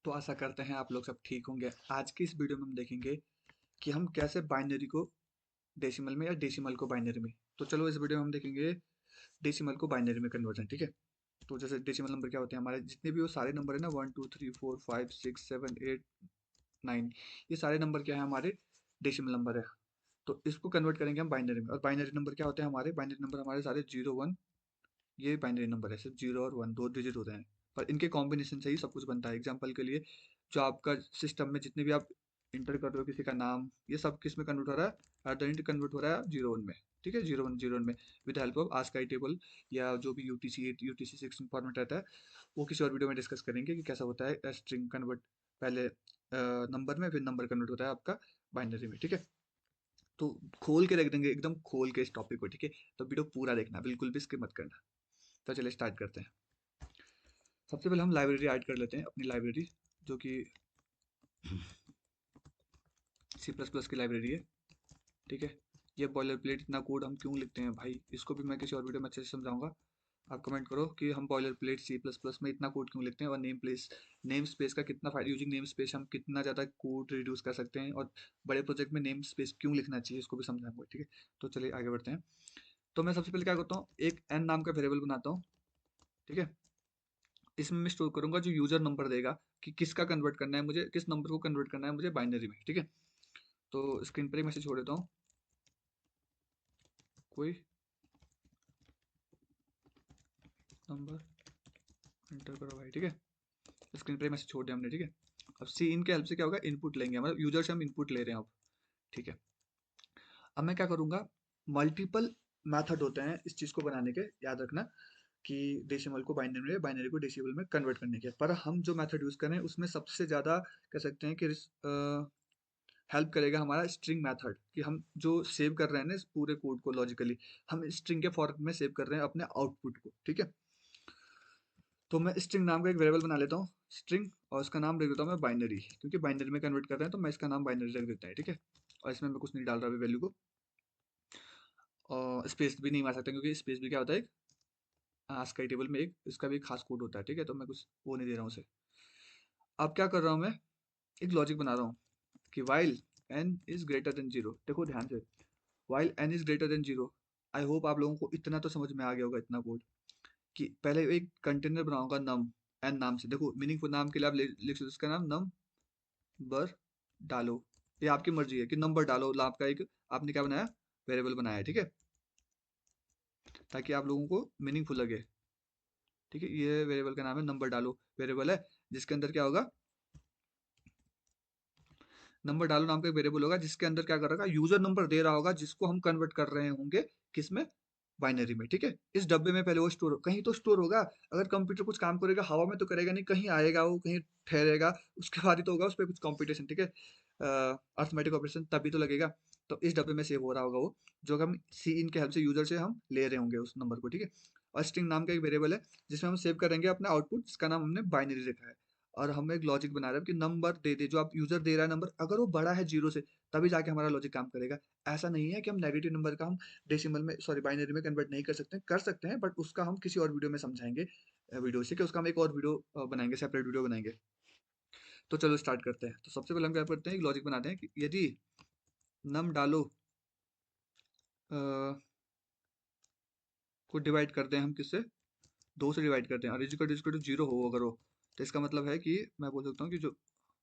तो आशा करते हैं आप लोग सब ठीक होंगे। आज की इस वीडियो में हम देखेंगे कि हम कैसे बाइनरी को डेसिमल में या डेसिमल को बाइनरी में। तो चलो इस वीडियो में हम देखेंगे डेसिमल को बाइनरी में कन्वर्जन, ठीक है। तो जैसे डेसिमल नंबर क्या होते हैं, हमारे जितने भी वो सारे नंबर है ना, 1 2 3 4 5 6 7 8 9, ये सारे नंबर क्या है हमारे डेसिमल नंबर है। तो इसको कन्वर्ट करेंगे हम बाइनरी में। और बाइनरी नंबर क्या होते हैं, हमारे बाइनरी नंबर हमारे सारे 0 1, ये बाइनरी नंबर है, सिर्फ 0 और 1 दो डिजिट होते हैं। पर इनके कॉम्बिनेशन से ही सब कुछ बनता है। एग्जाम्पल के लिए, जो आपका सिस्टम में जितने भी आप इंटर कर रहे हो किसी का नाम, ये सब किस में कन्वर्ट हो रहा है, एट कन्वर्ट हो रहा है 0 1 में। ठीक है, 0 1 में with help of ASCII table या जो भी UTC-8 UTC-6 फॉर्मेट रहता है, वो किसी और वीडियो में डिस्कस करेंगे कि कैसा होता है स्ट्रिंग कन्वर्ट। पहले नंबर में, फिर नंबर कन्वर्ट होता है आपका बाइनरी में, ठीक है। तो खोल के रख देंगे, एकदम खोल के इस टॉपिक को, ठीक है। तो वीडियो पूरा देखना, बिल्कुल भी स्किप मत करना। तो चलिए स्टार्ट करते हैं। सबसे पहले हम लाइब्रेरी ऐड कर लेते हैं, अपनी लाइब्रेरी, जो कि C++ की लाइब्रेरी है, ठीक है। ये बॉयलर प्लेट, इतना कोड हम क्यों लिखते हैं भाई, इसको भी मैं किसी और वीडियो में अच्छे से समझाऊंगा। आप कमेंट करो कि हम बॉयलर प्लेट C++ में इतना कोड क्यों लिखते हैं, और नेम स्पेस का कितना फायदा, यूजिंग नेम स्पेस हम कितना ज़्यादा कोड रिड्यूस कर सकते हैं, और बड़े प्रोजेक्ट में नेम स्पेस क्यों लिखना चाहिए, इसको भी समझाऊंगा, ठीक है। तो चलिए आगे बढ़ते हैं। तो मैं सबसे पहले क्या करता हूँ, एक n नाम का वेरिएबल बनाता हूँ, ठीक है। इसमें मैं स्टोर करूंगा जो यूजर नंबर देगा, कि किसका कन्वर्ट करना है मुझे, किस नंबर को कन्वर्ट करना है मुझे बाइनरी में, ठीक है। तो स्क्रीन पर ही मैसेज छोड़ देता हूँ, कोई नंबर एंटर करो भाई, ठीक है। स्क्रीन पर ही मैसेज छोड़ दिया हमने, ठीक है। अब सी इन के हेल्प से क्या होगा, इनपुट लेंगे, मतलब यूजर से हम इनपुट ले रहे हैं अब, ठीक है। अब मैं क्या करूंगा, मल्टीपल मेथड होते हैं इस चीज को बनाने के, याद रखना, कि डेसिमल को बाइनरी में, बाइनरी को डेसिमल में कन्वर्ट करने के। पर हम जो मेथड यूज कर रहे हैं उसमें सबसे ज्यादा कह सकते हैं कि हेल्प करेगा हमारा स्ट्रिंग मेथड, कि हम जो सेव कर रहे हैं ना इस पूरे कोड को लॉजिकली, हम स्ट्रिंग के फॉर्मेट में सेव कर रहे हैं अपने आउटपुट को, ठीक है। तो मैं स्ट्रिंग नाम का एक वेरिएबल बना लेता हूँ, स्ट्रिंग, और उसका नाम लिख देता हूँ मैं बाइनरी, क्योंकि बाइनरी में कन्वर्ट कर रहे हैं तो मैं इसका नाम बाइनरी रख देता है, ठीक है। और इसमें मैं कुछ नहीं डाल रहा अभी वैल्यू को, और स्पेस भी नहीं मार सकता, क्योंकि स्पेस भी क्या होता है, एक आस्काई टेबल में एक इसका भी खास कोड होता है, ठीक है। तो मैं कुछ वो नहीं दे रहा हूँ उसे। अब क्या कर रहा हूँ मैं, एक लॉजिक बना रहा हूँ कि while n is greater than zero. देखो ध्यान से, while n is greater than zero. I hope आप लोगों को इतना तो समझ में आ गया होगा, इतना कोड, कि पहले एक कंटेनर बनाऊंगा नम, एन नाम से। देखो मीनिंगफुल नाम के लिए आप लिख सकते हो इसका नाम नम बर डालो। ये आपकी मर्जी है कि नंबर डालो, लाभ का एक आपने क्या बनाया, वेरिएबल बनाया है, ठीक है, ताकि आप लोगों को मीनिंगफुल लगे, ठीक है। ये वेरिएबल का नाम है नंबर डालो, वेरिएबल है जिसके अंदर क्या होगा, नंबर डालो नाम का एक वेरिएबल होगा, जिसके अंदर क्या कर रहा होगा, यूजर नंबर दे रहा होगा, जिसको हम कन्वर्ट कर रहे होंगे किसमें, बाइनरी में, ठीक है। इस डब्बे में पहले वो स्टोर, कहीं तो स्टोर होगा। अगर कंप्यूटर कुछ काम करेगा हवा में तो करेगा नहीं, कहीं आएगा वो, कहीं ठहरेगा, उसके बाद ही तो होगा उस पर कुछ कंपटीशन, ठीक है, अर्थमेटिक ऑपरेशन, तभी तो लगेगा। तो इस डब्बे में सेव हो रहा होगा वो, जो कि हम सी इन के हेल्प से यूजर से हम ले रहे होंगे उस नंबर को, ठीक है। और स्ट्रिंग नाम का एक वेरिएबल है जिसमें हम सेव करेंगे अपना आउटपुट, जिसका नाम हमने बाइनरी रखा है। और हम एक लॉजिक बना रहे हैं कि नंबर दे दे, जो आप यूजर दे रहा है नंबर, अगर वो बड़ा है जीरो से, तभी जाके हमारा लॉजिक काम करेगा। ऐसा नहीं है कि हम नेगेटिव नंबर का हम डेसिमल में, सॉरी बाइनरी में कन्वर्ट नहीं कर सकते हैं, बट उसका हम किसी और वीडियो में समझाएंगे। वीडियो से कि उसका हम एक और वीडियो बनाएंगे, सेपरेट वीडियो बनाएंगे। तो चलो स्टार्ट करते हैं। तो सबसे पहले हम क्या करते हैं, एक लॉजिक बनाते हैं कि यदि नम डालो को डिवाइड करते हैं हम किससे, दो से डिवाइड करते हैं, और इजिकल टू जीरो हो अगर हो, तो इसका मतलब है कि मैं बोल सकता हूँ कि जो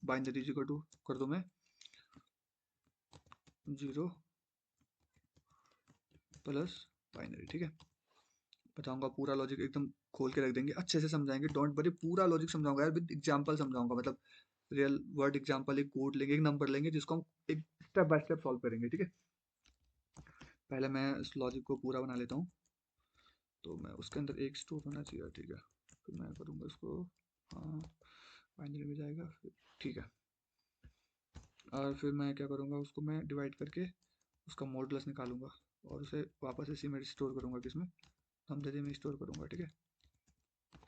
बाइनरी इजिकल टू कर दूं मैं जीरो प्लस बाइनरी, ठीक है। बताऊंगा पूरा लॉजिक, एकदम खोल के रख देंगे, अच्छे से समझाएंगे, डोंट वरी, पूरा लॉजिक समझाऊंगा यार, विद एग्जांपल समझाऊंगा, मतलब रियल वर्ड एग्जांपल, एक कोड लेंगे, एक नंबर लेंगे, जिसको हम एक स्टेप बाय स्टेप सॉल्व करेंगे, ठीक है। पहले मैं इस लॉजिक को पूरा बना लेता हूँ। तो मैं उसके अंदर एक स्टोर होना चाहिए, ठीक है। फिर मैं करूँगा इसको, हाँ, बाइनरी में जाएगा फिर, ठीक है। और फिर मैं क्या करूँगा, उसको मैं डिवाइड करके उसका मॉडुलस निकालूंगा, और उसे वापस इसी में स्टोर करूँगा, किसमें, हम दे में स्टोर करूँगा, ठीक है।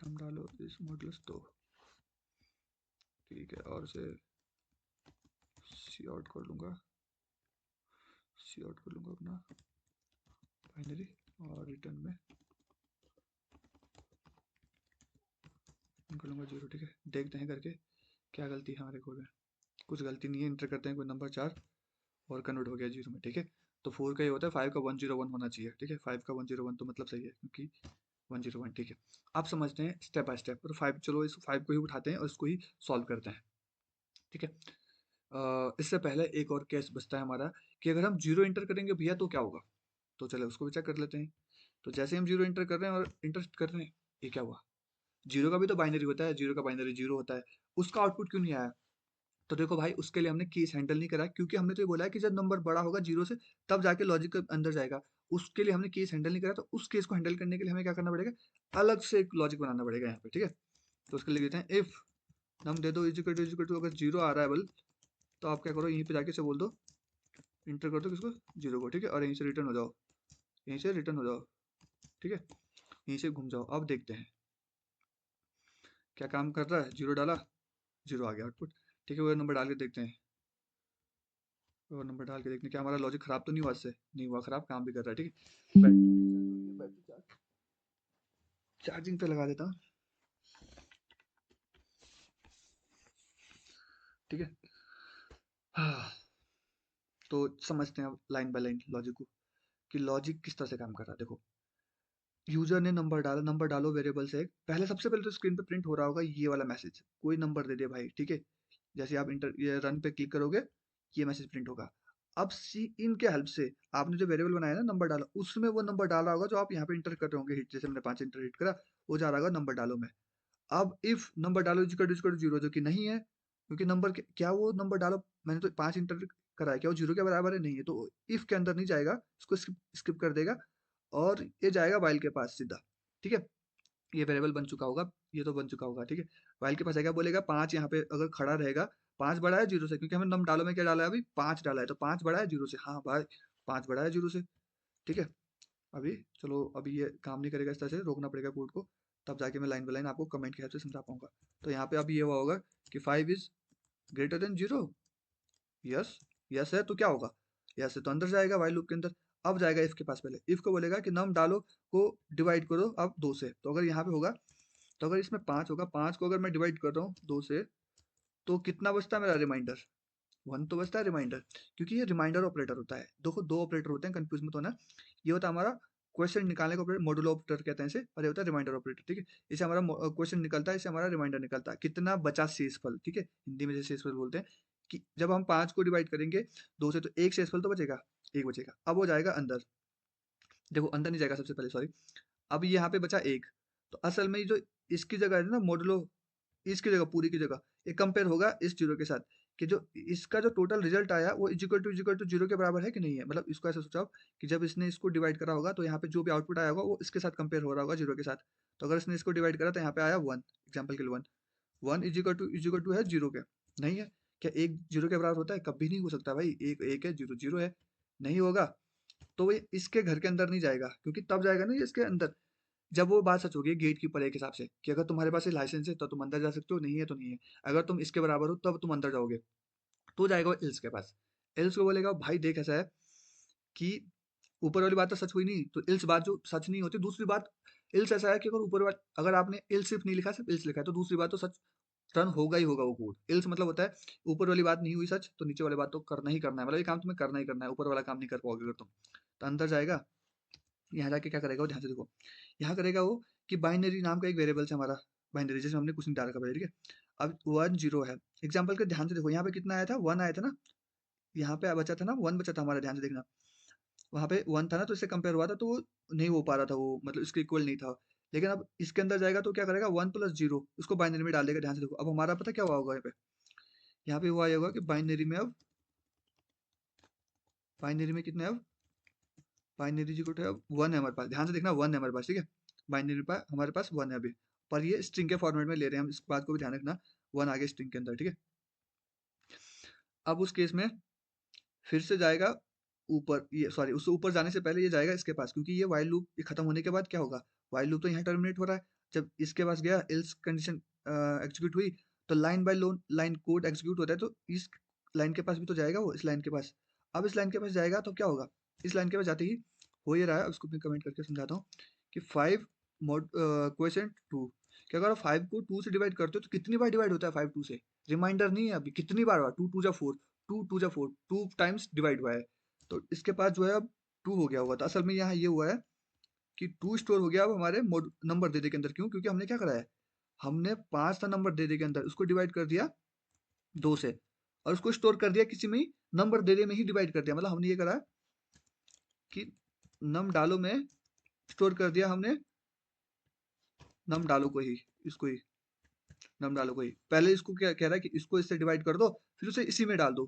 हम डालो इस मॉडुलस दो, ठीक है। और उसे सी आउट कर लूँगा, सी आउट कर लूँगा अपना बाइनरी, और रिटर्न में कर लूँगा जीरो, ठीक है। देखते हैं करके क्या गलती है हमारे कोड में? कुछ गलती नहीं है, इंटर करते हैं कोई नंबर 4 और कन्वर्ट हो गया 0 में, ठीक है। तो 4 का ये होता है 5 का 101 होना चाहिए, ठीक है। 5 का 101 तो मतलब सही है क्योंकि 101, ठीक है। आप समझते हैं स्टेप बाय स्टेप, और 5, चलो इस 5 को ही उठाते हैं और इसको ही सॉल्व करते हैं, ठीक है। इससे पहले एक और केस बचता है हमारा कि अगर हम 0 इंटर करेंगे भैया तो क्या होगा, तो चलो उसको भी चेक कर लेते हैं। तो जैसे हम 0 इंटर कर रहे हैं और इंटर कर रहे हैं, ये क्या हुआ? 0 का भी तो बाइनरी होता है, 0 का बाइनरी 0 होता है, उसका आउटपुट क्यों नहीं आया? तो देखो भाई, उसके लिए हमने केस हैंडल नहीं करा, क्योंकि हमने तो ये बोला है कि जब नंबर बड़ा होगा 0 से तब जाके लॉजिक के अंदर जाएगा। उसके लिए हमने केस हैंडल नहीं करा, तो उस केस को हैंडल करने के लिए हमें क्या करना पड़ेगा, अलग से एक लॉजिक बनाना पड़ेगा यहाँ पे, ठीक है। तो उसके लिए कहते हैं इफ नम दे दो इक्वल टू, अगर 0 आ रहा है बल, तो आप क्या करो, यहीं पे जाके से बोल दो, इंटर कर दो किसको, 0 को, ठीक है। और यहीं से रिटर्न हो जाओ, यहीं से रिटर्न हो जाओ, ठीक है। यहीं से घूम जाओ। अब देखते हैं क्या काम कर रहा है। 0 डाला, 0 आ गया आउटपुट, ठीक है। वो नंबर डाल के देखते हैं, वो नंबर डाल के देखते हैं क्या हमारा लॉजिक खराब तो नहीं हुआ, इससे नहीं हुआ खराब, काम भी कर रहा है, ठीक है। बैटरी चार्जिंग पे लगा देता हूँ, ठीक है। हाँ, तो समझते हैं अब लाइन बाय लाइन लॉजिक को, कि लॉजिक किस तरह से काम कर रहा है। देखो, यूजर ने नंबर डाला, नंबर डालो वेरिएबल से, पहले सबसे पहले तो स्क्रीन पे प्रिंट हो रहा होगा ये वाला मैसेज, कोई नंबर दे दे भाई, ठीक है। जैसे आप इंटर ये रन पे क्लिक करोगे, ये मैसेज प्रिंट होगा। अब सी इन के हेल्प से आपने जो वेरिएबल बनाया ना, नंबर डाला, उसमें वो नंबर डाल रहा होगा जो आप यहाँ पे इंटर कर रहे होंगे, हिट जैसे मैंने 5 इंटर हिट करा, वो जा रहा होगा नंबर डालो में। अब इफ नंबर डालो इक्वल टू 0, जो कि नहीं है, क्योंकि नंबर क्या वो नंबर डालो, मैंने तो 5 इंटर करा है, क्या वो 0 के बराबर है? नहीं है, तो इफ के अंदर नहीं जाएगा, इसको स्किप कर देगा और ये जाएगा वाइल के पास सीधा, ठीक है। ये वेरिएबल बन चुका होगा, ये तो बन चुका होगा, ठीक है। वाइल के पास आएगा, बोलेगा 5 यहाँ पे अगर खड़ा रहेगा, 5 बड़ा है 0 से, क्योंकि हमने नम डालो में क्या डाला है अभी, 5 डाला है, तो 5 बड़ा है 0 से, हाँ भाई 5 बड़ा है 0 से, ठीक है। अभी चलो, अभी ये काम नहीं करेगा, इस तरह से रोकना पड़ेगा कोड को, तब जाके मैं लाइन बाय लाइन आपको कमेंट के हेल्प से समझा पाऊंगा। तो यहाँ पे अभी ये हुआ होगा कि 5 is greater than 0, yes, yes है, तो क्या होगा, यस है तो अंदर जाएगा वाइल लूप के अंदर। अब जाएगा इफ के पास, पहले इफ को बोलेगा कि नम डालो को डिवाइड करो अब 2 से, तो अगर यहाँ पे होगा, तो अगर इसमें 5 होगा, 5 को अगर मैं डिवाइड कर रहा हूँ 2 से, तो कितना बचता है मेरा रिमाइंडर, 1 तो बचता है रिमाइंडर, क्योंकि ये रिमाइंडर ऑपरेटर होता है। देखो, 2 ऑपरेटर होते हैं, कंफ्यूज मत होना। ये होता है हमारा क्वेश्चन निकालने का ऑपरेटर, मॉड्यूलो ऑपरेटर कहते हैं इसे, और ये होता है रिमाइंडर ऑपरेटर, ठीक है। इसे हमारा क्वेश्चन निकलता है, इसे हमारा रिमाइंडर निकलता है, कितना बचा शेषफल, ठीक है। हिंदी में जैसे शेषफल बोलते हैं, कि जब हम 5 को डिवाइड करेंगे 2 से, तो एक शेषफल तो बचेगा, एक बचेगा, अब वो जाएगा अंदर। देखो, अंदर नहीं जाएगा सबसे पहले, सॉरी। अब यहाँ पे बचा एक, तो असल में जो इसकी जगह है ना मॉडुलो, इसकी जगह, पूरी की जगह, ये कंपेयर होगा इस 0 के साथ, कि जो इसका जो टोटल रिजल्ट आया वो इक्वल टू 0 के बराबर है कि नहीं है। मतलब इसको ऐसे सोचो आप, कि जब इसने इसको डिवाइड करा होगा, तो यहाँ पे जो भी आउटपुट आया होगा वो इसके साथ कंपेयर हो रहा होगा 0 के साथ। तो अगर इसने इसको डिवाइड करा तो यहाँ पे आया 1, एग्जाम्पल के लिए 1, 1 इक्वल टू है 0 के, नहीं है। क्या एक 0 के बराबर होता है? कभी नहीं हो सकता भाई, एक एक है, 0 0 है, नहीं होगा। तो ये इसके घर के अंदर नहीं जाएगा, क्योंकि तब जाएगा ना ये इसके अंदर, जब वो बात सच होगी गेट कीपर एक हिसाब से, कि अगर तुम्हारे पास ये लाइसेंस है तो तुम अंदर जा सकते हो, नहीं है तो नहीं है। अगर तुम इसके बराबर हो तब तुम अंदर जाओगे, तो जाएगा वो एल्स के पास। एल्स को बोलेगा भाई देख ऐसा है कि ऊपर वाली बात तो सच हुई नहीं, तो एल्स बात जो सच नहीं होती, दूसरी बात, एल्स ऐसा है कि अगर ऊपर अगर आपने एल्स सिर्फ नहीं लिखा, सिर्फ एल्स लिखा है, तो दूसरी बात तो सच रन होगा ही होगा वो कोड। एल्स मतलब होता है ऊपर वाली बात नहीं हुई सच, तो नीचे वाली बात तो करना ही करना है, मतलब ये काम तुम्हें करना ही करना है, ऊपर वाला काम नहीं कर पाओगे अगर तुम। तो अंदर जाएगा, यहाँ जाके क्या करेगा वो, ध्यान से देखो, यहाँ करेगा वो कि बाइनरी नाम का एक वेरिएबल है हमारा, बाइनरी जिसमें हमने कुछ नहीं डाल रखा पहले, ठीक है। अब 1 0 है, एग्जाम्पल के ध्यान से देखो, यहाँ पे कितना आया था, 1 आया था ना, यहाँ पे बचा था ना 1, बचा था हमारा, ध्यान से देखना, वहाँ पे 1 था ना, तो इससे कंपेयर हुआ था, तो वो नहीं हो पा रहा था, वो मतलब इसके इक्वल नहीं था। लेकिन अब इसके अंदर जाएगा तो क्या करेगा, 1 + 0 उसको बाइनरी में डाल देगा। ध्यान से देखो, अब हमारा पता क्या हुआ होगा यहाँ पे हुआ ये होगा कि बाइनरी में, अब बाइनरी में कितने, अब बाइनरी जी को अब 1 है हमारे पास, ध्यान से देखना 1 है हमारे पास, ठीक है। बाइनरी पर हमारे पास 1 है अभी, पर ये स्ट्रिंग के फॉर्मेट में ले रहे हैं हम, इस बात को भी ध्यान रखना, 1 आगे स्ट्रिंग के अंदर, ठीक है। अब उस केस में फिर से जाएगा ऊपर, ये सॉरी, उससे ऊपर जाने से पहले ये जाएगा इसके पास, क्योंकि ये वाइल लूप ये खत्म होने के बाद क्या होगा, वाइल लूप तो यहाँ टर्मिनेट हो रहा है, जब इसके पास गया एल्स कंडीशन एग्जीक्यूट हुई, तो line by line code execute होता है, तो इस लाइन के पास भी तो जाएगा वो, इस लाइन के पास। अब इस लाइन के पास जाएगा तो क्या होगा, इस लाइन के पास जाते ही हो ये रहा है, अब इसको मैं कमेंट करके समझाता हूँ कि 5 मोड क्वेश्चन 2, कि अगर आप 5 को 2 से डिवाइड करते हो तो कितनी बार डिवाइड होता है 5 2 से, रिमाइंडर नहीं है अभी, कितनी बार हुआ, 2 2 जा 4, 2 2 जा 4, 2 टाइम्स डिवाइड हुआ है। तो इसके पास जो है अब 2 हो गया होगा। तो असल में यहाँ ये हुआ है कि 2 स्टोर हो गया अब हमारे नंबर दे दे के अंदर। क्यों? क्योंकि हमने क्या करा है, हमने 5 था नंबर दे दे के अंदर, उसको डिवाइड कर दिया 2 से, और उसको स्टोर कर दिया किसी में ही, नंबर दे दे में ही डिवाइड कर दिया। मतलब हमने ये करा कि नम डालो में स्टोर कर दिया हमने, नम डालो को ही, इसको ही, नम डालो को ही। पहले इसको क्या कह रहा है कि इसको इससे डिवाइड कर दो, फिर उसे इसी में डाल दो।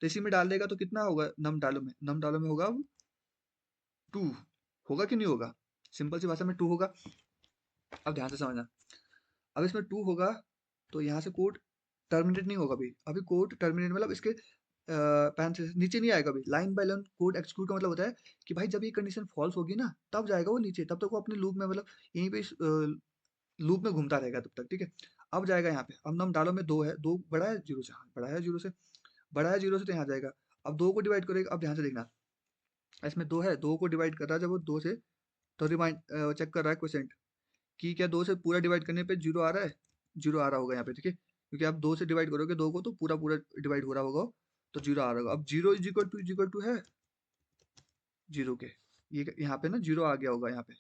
तो इसी में डाल देगा तो कितना होगा नम डालो में, नम डालो में होगा 2, होगा कि नहीं होगा? सिंपल सी भाषा में 2 होगा। अब ध्यान से समझना, अब इसमें 2 होगा तो यहाँ से कोड टर्मिनेट नहीं होगा। अभी अभी कोड टर्मिनेट मतलब इसके पैन से नीचे नहीं आएगा। अभी line by line code execute का मतलब होता है कि भाई जब ये कंडीशन फॉल्स होगी ना तब जाएगा वो नीचे, तब तक वो अपने लूप में, मतलब यहीं पे लूप में घूमता रहेगा तब तक, ठीक है। अब जाएगा यहाँ पे, अब नम डालो में 2 है, 2 बड़ा है 0 से, हाँ बड़ा है 0 से, बड़ा है 0 से, तो यहाँ जाएगा। अब 2 को डिवाइड करेगा, अब ध्यान से देखना, इसमें 2 है, 2 को डिवाइड कर रहा है जब वो 2 से, तो रिमाइंड चेक कर रहा है क्वेश्चन कि क्या 2 से पूरा डिवाइड करने पे 0 आ रहा है, 0 आ रहा होगा यहाँ पे, ठीक है। क्योंकि आप 2 से डिवाइड करोगे 2 को तो पूरा पूरा डिवाइड हो रहा होगा, तो 0 आ रहा होगा। अब 0 इज इक्वल टू है 0 के, ये यहाँ पे ना 0 आ गया होगा यहाँ पे,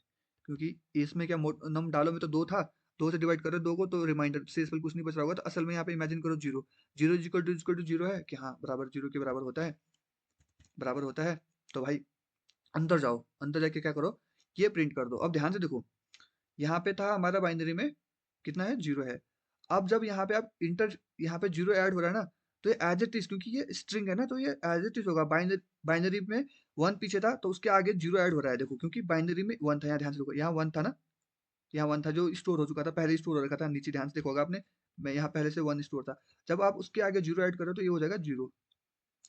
क्योंकि इसमें क्या नम डालो में तो 2 था, 2 से डिवाइड करो 2 को तो रिमाइंडर से कुछ नहीं बच रहा होगा। तो असल में यहाँ पे इमेजिन करो 0, 0 इज इक्वल टू 0 है कि हाँ बराबर 0 के बराबर होता है, बराबर होता है। तो भाई अंदर जाओ, अंदर जाके क्या करो, ये प्रिंट कर दो। अब ध्यान से देखो, यहाँ पे था हमारा बाइनरी में कितना है 0 है। अब जब यहाँ पे आप इंटर, यहाँ पे 0 ऐड हो रहा है ना, तो ये एज इट इज, क्योंकि ये स्ट्रिंग है ना तो ये एज इट इज होगा। बाइनरी में 1 पीछे था तो उसके आगे 0 ऐड हो रहा है। देखो क्योंकि बाइनरी में 1 था, यहाँ ध्यान से देखो, यहाँ 1 था ना, यहाँ 1 था जो स्टोर हो चुका था, पहले स्टोर हो रखा था, नीचे ध्यान से देखोगा आपने, मैं यहाँ पहले से 1 स्टोर था। जब आप उसके आगे 0 ऐड करो तो ये हो जाएगा 0,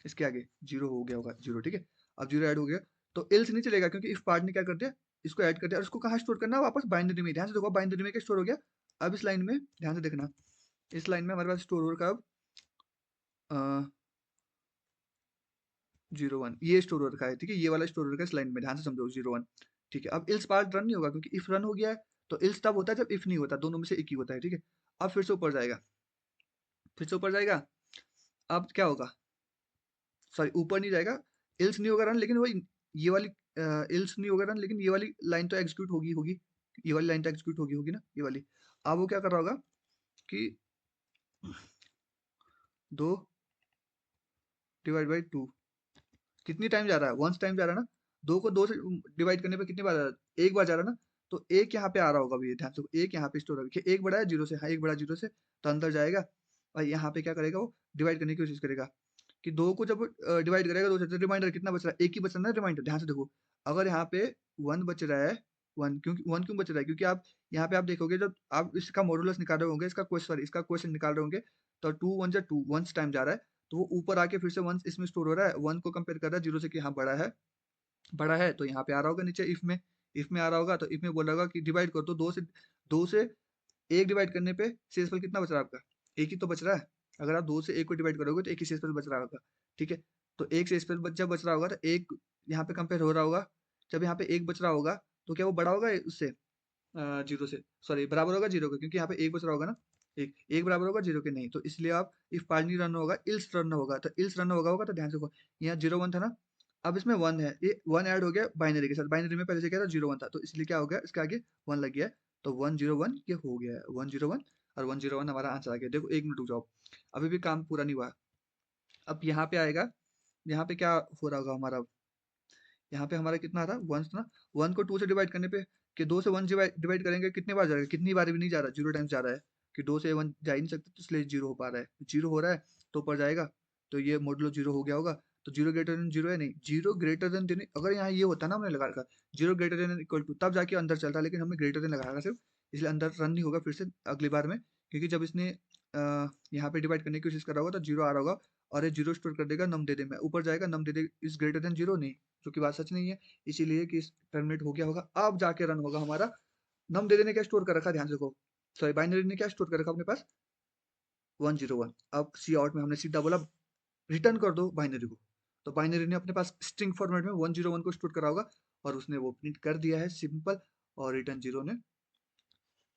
इसके आगे 0 हो गया होगा 0, ठीक है। अब 0 ऐड हो गया तो एल्स नहीं चलेगा, क्योंकि इफ पार्ट ने क्या कर दिया, इसको ऐड कर दिया, और इसको कहाँ स्टोर करना है, वापस बाइनरी में। ध्यान से देखो बाइनरी में क्या स्टोर हो गया। अब इस लाइन में ध्यान से देखना, इस लाइन में हमारे पास स्टोर हो रखा है अब 0 1, ये स्टोर हो रखा है, ठीक है, ये वाला स्टोर हो रखा है इस लाइन में, ध्यान से समझो 0 1, ठीक है। अब इल्स पार्ट रन नहीं होगा, क्योंकि इफ रन हो गया है तो इल्स तब होता है जब इफ नहीं होता, दोनों में से एक ही होता है, ठीक है। अब फिर से ऊपर जाएगा, फिर से ऊपर जाएगा, अब क्या होगा, सॉरी ऊपर नहीं जाएगा, इल्स नहीं होगा रन, लेकिन वही ये वाली इल्स नहीं होगा रन, लेकिन ये वाली लाइन तो एग्जीक्यूट होगी होगी, ये वाली लाइन तो एग्जीक्यूट होगी होगी ना, ये वाली। अब वो क्या कर रहा होगा कि 2 डिवाइड बाई 2 कितनी टाइम जा रहा है, वंस टाइम जा रहा है ना, 2 को 2 से डिवाइड करने पे कितनी बार जा रहा है, एक बार जा रहा है ना। तो एक यहाँ पे आ रहा होगा, भैया ध्यान से, एक यहाँ पे स्टोर होगा, एक बड़ा है 0 से, हाँ एक बड़ा 0 से, तो अंदर जाएगा और यहाँ पे क्या करेगा, वो डिवाइड करने की कोशिश करेगा कि 2 को जब डिवाइड करेगा 2 से, तो रिमाइंडर कितना बच रहा है, एक ही बच रहा है ना रिमाइंडर। ध्यान से देखो, अगर यहाँ पे 1 बच रहा है, 1 क्योंकि 1 क्यों बच रहा है, क्योंकि आप यहाँ पे आप देखोगे जब आप इसका मॉडुलस निकाल रहे होंगे, इसका क्वेश्चन, इसका क्वेश्चन निकाल रहे होंगे, तो 2 1 जा 2 वंस टाइम जा रहा है, तो वो ऊपर आके फिर से वंस इसमें स्टोर हो रहा है, 1 को कंपेयर कर रहा है 0 से कि हाँ बड़ा है, बड़ा है, तो यहाँ पे आ रहा होगा नीचे इफ में, इफ में आ रहा होगा, तो इफ में बोल रहा होगा कि डिवाइड कर दो, 2 से 1 डिवाइड करने पे शेषफल कितना बच रहा है आपका, एक ही तो बच रहा है। अगर आप 2 से 1 को डिवाइड करोगे तो एक ही शेषफल बच रहा होगा, ठीक है। तो एक शेषफल जब बच रहा होगा तो एक यहाँ पे कंपेयर हो रहा होगा, जब यहाँ पे एक बच रहा होगा तो क्या वो बड़ा होगा उससे, 0 से, सॉरी बराबर होगा 0 का, क्योंकि यहाँ पे एक बच रहा होगा ना, एक एक बराबर होगा 0 के, नहीं, तो इसलिए आप इफ पार्ट नहीं रन होगा, इल्स रन होगा, तो इल्स रन होगा तो ध्यान से देखो, यहाँ 0 1 था ना, अब इसमें 1 है, ये 1 ऐड हो गया बाइनरी के साथ, बाइनरी में पहले से क्या था 0 1 था, तो इसलिए क्या हो गया, इसके आगे 1 लग गया है, तो 1 0 1 ये हो गया है, 1 0 1 और 1 0 1 हमारा आंसर आ गया। देखो 1 मिनट रुक जाओ, अभी भी काम पूरा नहीं हुआ। अब यहाँ पे आएगा, यहाँ पे क्या हो रहा होगा हमारा, यहाँ पे हमारा कितना था, 1 ना, 1 को 2 से डिवाइड करने पे, कि 2 से 1 डिवाइड करेंगे कितनी बार जाएगा, कितनी बार भी नहीं जा रहा, 0 टाइम्स जा रहा है, कि 2 से 1 जा ही नहीं सकते, तो इसलिए 0 हो पा रहा है, 0 हो रहा है तो ऊपर जाएगा, तो ये मॉडुलो 0 हो गया होगा। तो 0 ग्रेटर देन 0 है, नहीं 0 ग्रेटर देन देने, अगर यहाँ ये होता ना हमने लगा रखा 0 ग्रेटर देन इक्वल टू, तब जाके अंदर चलता, लेकिन हमने ग्रेटर देन लगा रखा सिर्फ, इसलिए अंदर रन नहीं होगा फिर से अगली बार में, क्योंकि जब इसने यहाँ पे डिवाइड करने की कोशिश कर रहा होगा तो 0 आ रहा होगा, और ये 0 स्टोर कर देगा नम दे दे में, ऊपर जाएगा नम दे दे इज ग्रेटर देन 0 नहीं, जो कि बात सच नहीं है, इसीलिए कि टर्मिनेट हो गया होगा। अब जाके रन होगा हमारा, नम दे देने क्या स्टोर कर रखा है, ध्यान से देखो, सॉरी बाइनरी ने क्या स्टोर कर रखा अपने पास 1 0 1। अब सी आउट में हमने सीधा बोला रिटर्न कर दो बाइनरी को, तो बाइनरी ने अपने पास स्ट्रिंग फॉर्मेट में 1 0 1 को स्टोर करा होगा, और उसने वो प्रिंट कर दिया है सिंपल, और रिटर्न 0 ने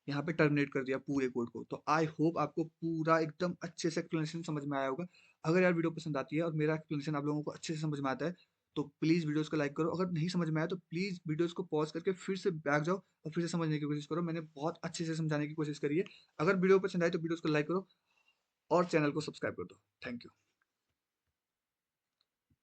यहाँ पे टर्मिनेट कर दिया पूरे कोड को। तो आई होप आपको पूरा एकदम अच्छे से एक्सप्लेनेशन समझ में आया होगा। अगर यार वीडियो पसंद आती है और मेरा एक्सप्लेनेशन आप लोगों को अच्छे से समझ में आता है, तो प्लीज़ वीडियोज़ को लाइक करो। अगर नहीं समझ में आया तो प्लीज़ वीडियोज़ को पॉज़ करके फिर से बैक जाओ और फिर से समझने की कोशिश करो। मैंने बहुत अच्छे से समझाने की कोशिश करी है। अगर वीडियो पसंद आए तो वीडियोज़ को लाइक करो और चैनल को सब्सक्राइब कर दो। Thank you.